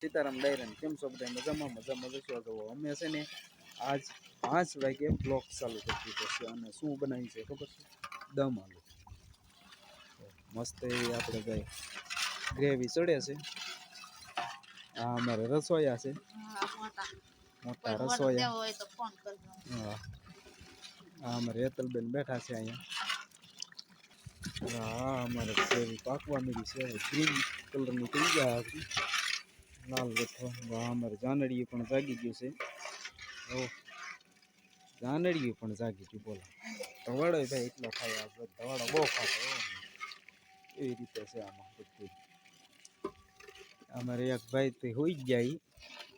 સીતારામ ડાયરન કેમ છો બધા મજામાં જશો તો અમે છે ને આજ 5 વાગે બ્લોગ ચાલુ કરી દીધો છે અને શું બનાવી છે ખબર છે દમ આલુ મસ્ત એવી આપણે ભાઈ ગ્રેવી ચડે છે આ અમારે રસોયા છે મોટા રસોયા હા આ અમારે હેતલબેન બેઠા છે અહીંયા હા અમારે ગ્રેવી પાકવા મળી છે ગ્રીન કલરની થઈ ગયા લાલ બેઠો અમારે જાનડીએ પણ જાગી ગયું છે જાનડીએ પણ જાગી ગયું બોલો ધવાડો ભાઈ એટલો ખાય આ ધવાડો બહુ ખાતો એવી રીતે છે આમાં બધું અમારે એક ભાઈ તો હોઈ જ જાય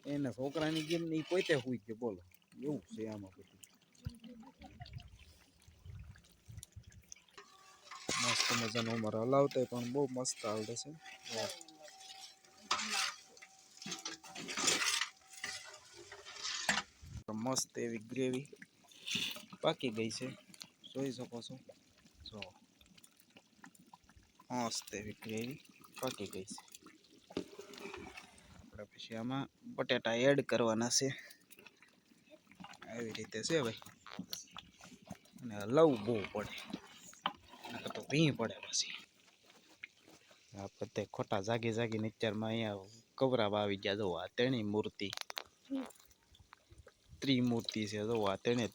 એના છોકરાની જેમ નહીં પોતે હોઈ ગયો બોલો એવું છે આમાં બધું મસ્ત મજાનો અમારે હલાવતા પણ બહુ મસ્ત આવડે છે મસ્ત એવી ગ્રેવી પાકી ગઈ છે જોઈ શકો છો જો મસ્ત એવી ગ્રેવી પાકી ગઈ છે આપણે પછી આમાં બટેટા એડ કરવાના છે આવી રીતે છે ભાઈ અને હલાવવું બહુ પડે નકર તો ભીં પડે પછી આ બધે ખોટા જાગી જાગીને અત્યારમાં અહીંયા કવરાવા આવી ગયા જો આ તેની મૂર્તિ ત્રિમૂર્તિ છે જો આ તેને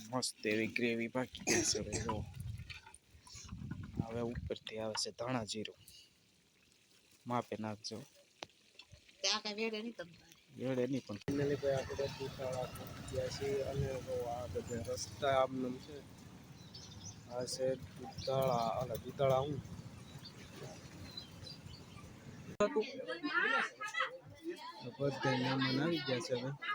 મસ્ત એવી ગ્રેવી પાકી ગઈ છે જો હવે ઉપરથી આવે છે ધાણા જીરું માપે નાખજો વેડે નહીં પણ ફાઇનલી ભાઈ આપણે દુતાળા પહોંચ્યા છીએ અને આ બધા રસ્તા આમ છે આ છે દુતાળા અને દુતાળા હું બધા મહેમાન આવી ગયા છે ભાઈ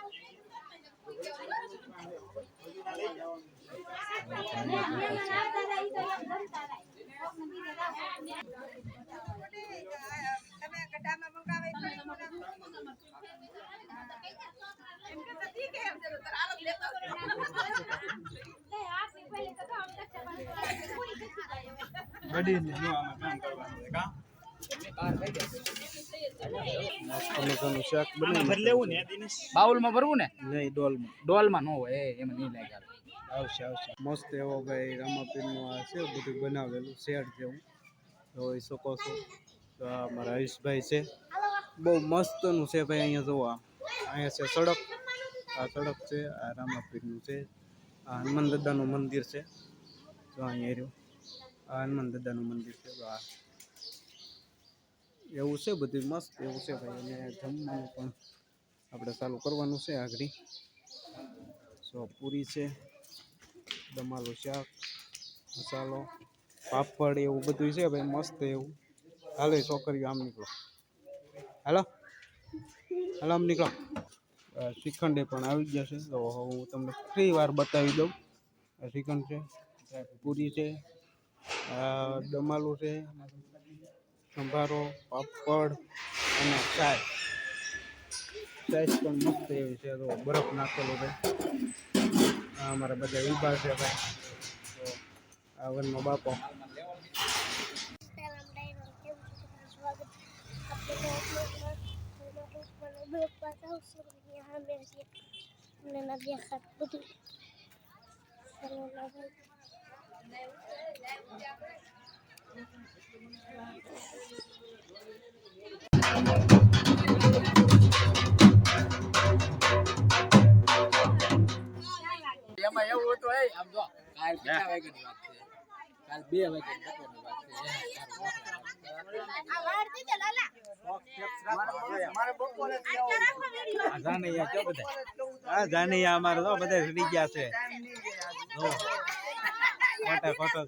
શાક બાઉલમાં ભરવું ને નહીં ડોલમાં ન હોય એમ નહીં લાગે આવશે મસ્ત એવો ભાઈ રામાપીરનું આ છે બધું બનાવેલું શેડ જેવું જોઈ શકો છો તો અમારા હરીશભાઈ છે બહુ મસ્તનું છે ભાઈ અહીંયા જોવા અહીંયા છે સડક આ સડક છે આ રામાપીરનું છે આ હનુમાન દાદાનું મંદિર છે જો અહીંયા રહ્યું આ હનુમાન દાદાનું મંદિર છે આ એવું છે બધું મસ્ત એવું છે ભાઈ અને જમવાનું પણ આપણે ચાલુ કરવાનું છે આગળ સો પૂરી છે દમાલું શાક મસાલો પાપડ એવું બધું છે ભાઈ મસ્ત એવું હાલો છોકરીઓ આમ નીકળો હાલો હાલો આમ નીકળો શ્રીખંડે પણ આવી જશે તો હું તમને ફ્રી વાર બતાવી દઉં શ્રીખંડ છે પૂરી છે દમાલું છે સંભારો પાપડ અને ચાય પણ મસ્ત એવી છે તો બરફ નાખેલો છે અમારા બધા ઊભા છે ભાઈ તો આ વનનો બાપો એમાં એવું હતું આમ જો કાલ કેટલા વાગ્યાની વાત છે કાલ 2 વાગ્યાની વાત છે જાનૈયા અમારે તો બધા રીડી ગયા છે ખોટો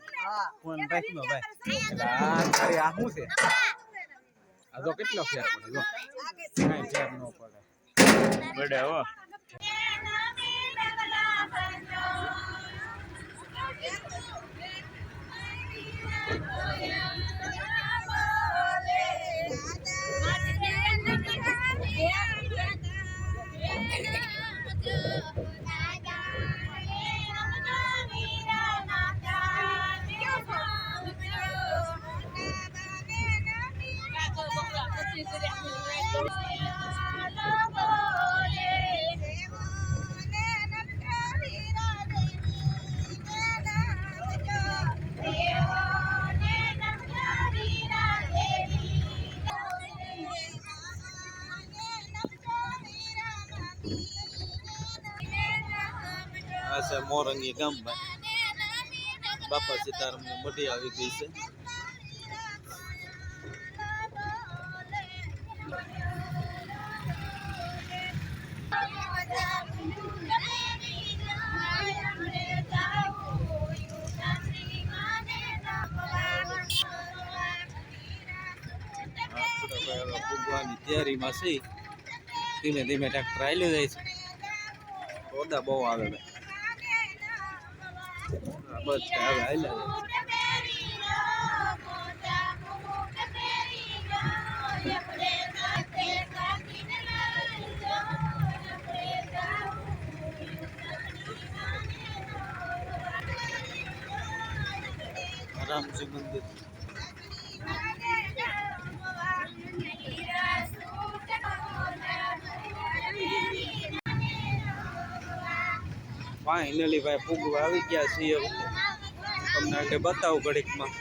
ફોન રાખી ભાઈ આ શું છે આ તો કેટલો ફેર પડે જો કઈ ફેર ન પડે હો આ છે મોરંગી ગામ ભાઈ. બાપા સીતારામની મઢી આવી ગઈ છે. ભૂગવાની તૈયારીમાં છે. ધીમે ધીમે ટ્રેક્ટર હાલ્યું જાય છે. રોદા બહુ આવે બસ હવે હાલ્યા રામજી મંદિર. ફાઇનલી ભાઈ ફૂગવા આવી ગયા છીએ. તમને એટલે બતાવું ઘડીકમાં.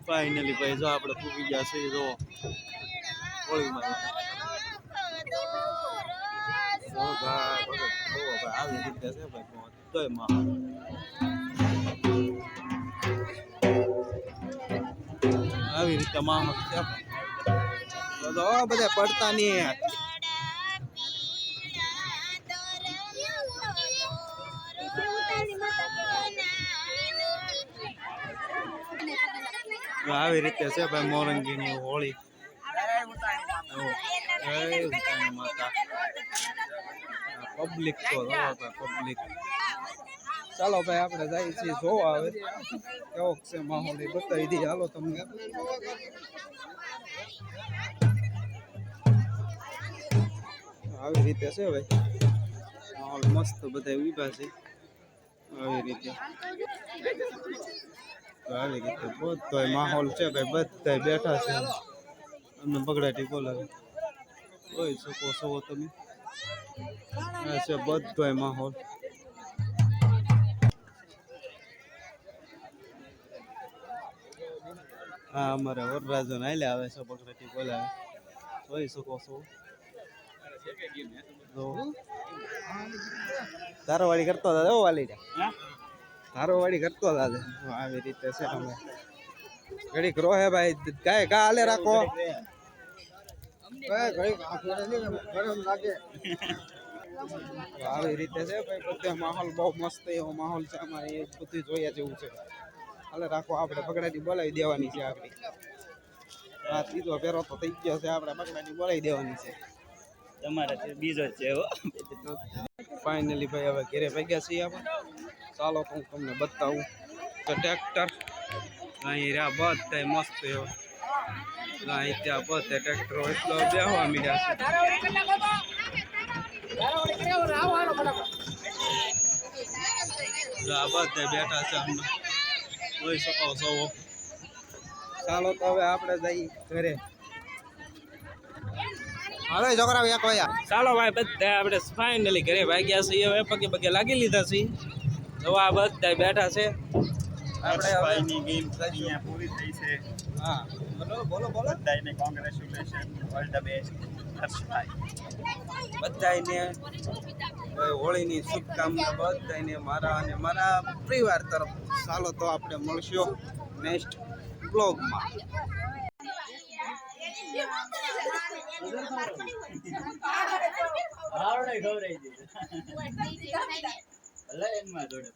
ફાઇનલી ભાઈ જો આપણે ફૂગી ગયા છીએ. જો હોળીમાં આવી રીતે છે ભાઈ. તોય માં આવી રીતે માણસ છે બધા પડતા નહીં. આવી રીતે છે ભાઈ મોરંગીની હોળી. માતા પબ્લિક તો પબ્લિક. ચાલો ભાઈ આપણે જઈએ છીએ જોવા. આવે કેવો છે માહોલ એ બતાવી દઈએ. હાલો તમને. આવી રીતે છે ભાઈ માહોલ મસ્ત. બધા ઉભા છે આવી રીતે. આવી રીતે બધો માહોલ છે ભાઈ. બધા બેઠા છે. અમને બગડાટી બોલાવે જોઈ શકો છો તમે. આ છે બધો માહોલ. હા અમારે વરરાજો નાયલે આવે છે. બગડાટી બોલાવે જોઈ શકો છો. ધારોવાડી કરતો હતા વાલી ધારોવાડી કરતો હતા. આવી રીતે છે તમે ઘડીક રોહે ભાઈ. કાંઈ કા હાલે રાખો. આવી રીતે છે ભાઈ. બધે માહોલ બહુ મસ્ત એવો માહોલ છે. અમારે એ બધું જોયા જેવું છે. હાલે રાખો. આપણે બગડાટી બોલાવી દેવાની છે. આપણી આ ત્રીજો ફેરો તો થઈ ગયો છે. આપણે બગડાટી બોલાવી દેવાની છે. તમારે બીજો છે. ફાઇનલી ભાઈ હવે ઘરે ભાગ્યા છીએ આપણે. ચાલો તો હું તમને બતાવું. તો ટ્રેક્ટર અહીં રહ્યા બધા મસ્ત એવો. અહીં ત્યાં બધા ટ્રેક્ટરો એટલો બેહવા મળ્યા છે. બધા બેઠા છે. અમને જોઈ શકો છો. ચાલો તો હવે આપણે જઈએ ઘરે. હાલો છોકરા એક વાગ્યા. ચાલો ભાઈ બધા આપણે ફાઇનલી ઘરે ભાગ્યા છીએ. હવે પગે પગે લાગી લીધા છીએ. જોવા બધા બેઠા છે. આપણે ભાઈની ગેમ અહીંયા પૂરી થઈ છે. હા બોલો બોલો. બધાને congratulation. All the best Harshbhai. બધાને હોળીની શુભકામના. બધાને મારા અને મારા પરિવાર તરફ. ચાલો તો આપણે મળશું નેક્સ્ટ બ્લોગમાં. આવડે ગૌરાઈ દે. ભલે એનમાં જોડે.